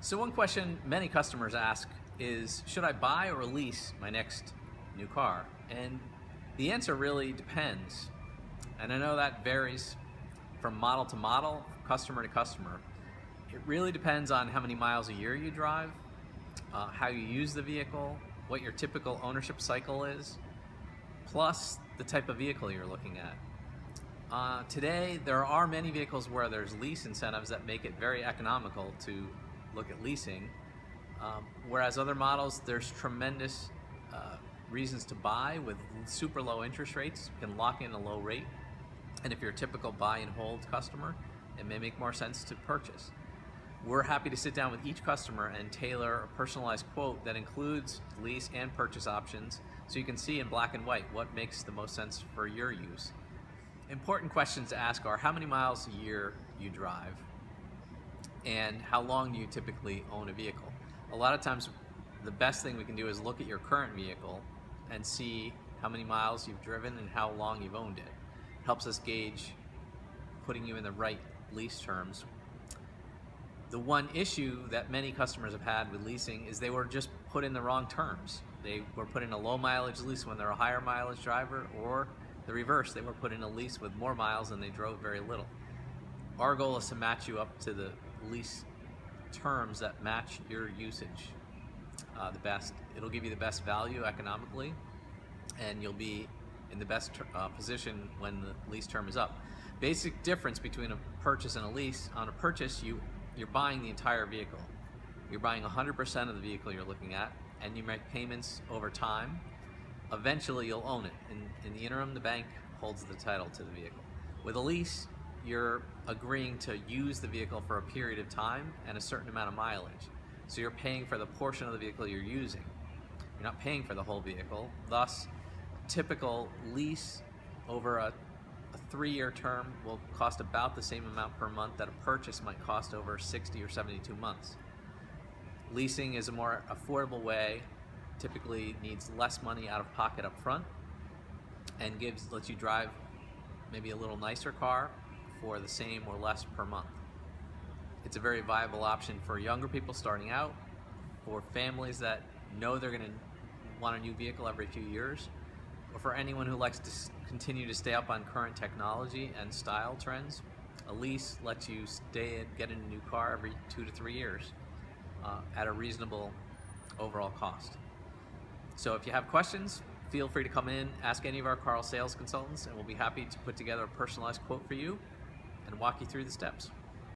So one question many customers ask is, should I buy or lease my next new car? And the answer really depends. And I know that varies from model to model, customer to customer. It really depends on how many miles a year you drive, how you use the vehicle, what your typical ownership cycle is, plus the type of vehicle you're looking at. Today, there are many vehicles where there's lease incentives that make it very economical to look at leasing, whereas other models, there's tremendous reasons to buy with super low interest rates. You can lock in a low rate, and if you're a typical buy and hold customer, it may make more sense to purchase. We're happy to sit down with each customer and tailor a personalized quote that includes lease and purchase options, so you can see in black and white what makes the most sense for your use. Important questions to ask are how many miles a year you drive and how long do you typically own a vehicle. A lot of times the best thing we can do is look at your current vehicle and see how many miles you've driven and how long you've owned it. It helps us gauge putting you in the right lease terms. The one issue that many customers have had with leasing is they were just put in the wrong terms. They were put in a low mileage lease when they're a higher mileage driver, or the reverse, they were put in a lease with more miles and they drove very little. Our goal is to match you up to the lease terms that match your usage the best. It'll give you the best value economically, and you'll be in the best position when the lease term is up. Basic difference between a purchase and a lease: on a purchase, you're buying the entire vehicle. You're buying 100% of the vehicle you're looking at, and you make payments over time. Eventually you'll own it. In the interim, the bank holds the title to the vehicle. With a lease, you're agreeing to use the vehicle for a period of time and a certain amount of mileage. So you're paying for the portion of the vehicle you're using. You're not paying for the whole vehicle. Thus, a typical lease over a 3-year term will cost about the same amount per month that a purchase might cost over 60 or 72 months. Leasing is a more affordable way, typically needs less money out of pocket up front, and lets you drive maybe a little nicer car for the same or less per month. It's a very viable option for younger people starting out, for families that know they're going to want a new vehicle every few years, or for anyone who likes to continue to stay up on current technology and style trends. A lease lets you get in a new car every 2 to 3 years at a reasonable overall cost. So if you have questions, feel free to come in, ask any of our Karl sales consultants, and we'll be happy to put together a personalized quote for you and walk you through the steps.